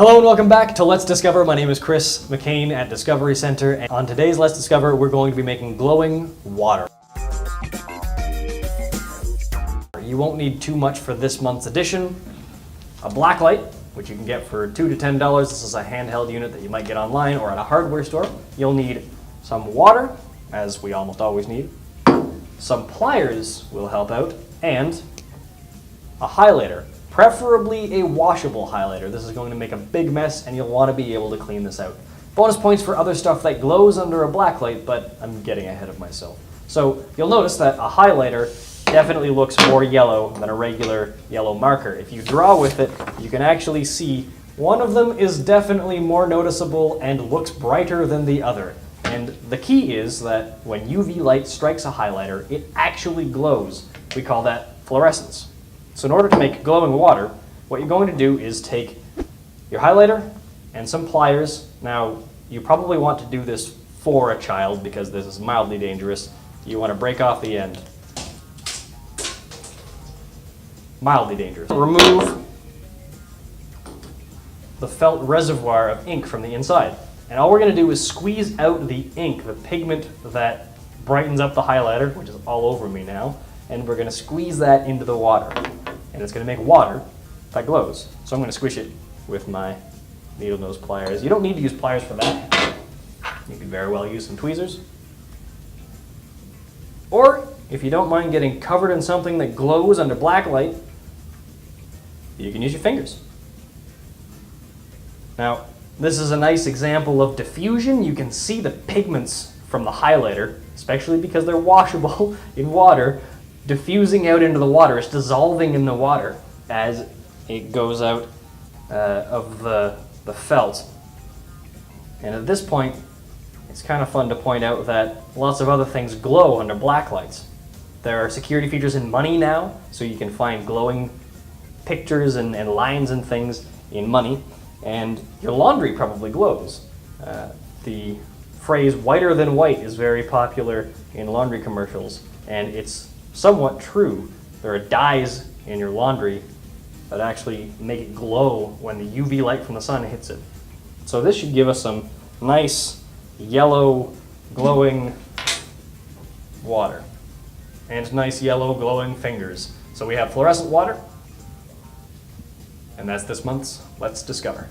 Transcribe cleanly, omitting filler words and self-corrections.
Hello and welcome back to Let's Discover. My name is Chris McCain at Discovery Center, and on today's Let's Discover, we're going to be making glowing water. You won't need too much for this month's edition. A black light, which you can get for $2 to $10. This is a handheld unit that you might get online or at a hardware store. You'll need some water, as we almost always need. Some pliers will help out, and a highlighter. Preferably a washable highlighter. This is going to make a big mess and you'll want to be able to clean this out. Bonus points for other stuff that glows under a black light, but I'm getting ahead of myself. So you'll notice that a highlighter definitely looks more yellow than a regular yellow marker. If you draw with it, you can actually see one of them is definitely more noticeable and looks brighter than the other. And the key is that when UV light strikes a highlighter, it actually glows. We call that fluorescence. So in order to make glowing water, what you're going to do is take your highlighter and some pliers. Now, you probably want to do this for a child because this is mildly dangerous. You want to break off the end. Mildly dangerous. Remove the felt reservoir of ink from the inside. And all we're going to do is squeeze out the ink, the pigment that brightens up the highlighter, which is all over me now, and we're going to squeeze that into the water. And it's going to make water that glows. So I'm going to squish it with my needle nose pliers. You don't need to use pliers for that. You can very well use some tweezers. Or, if you don't mind getting covered in something that glows under black light, you can use your fingers. Now, this is a nice example of diffusion. You can see the pigments from the highlighter, especially because they're washable in water, diffusing out into the water. It's dissolving in the water as it goes out of the felt. And at this point, it's kind of fun to point out that lots of other things glow under black lights. There are security features in money now, so you can find glowing pictures and lines and things in money. And your laundry probably glows. The phrase whiter than white is very popular in laundry commercials, and it's somewhat true. There are dyes in your laundry that actually make it glow when the UV light from the sun hits it. So this should give us some nice yellow glowing water and nice yellow glowing fingers. So we have fluorescent water, and that's this month's Let's Discover.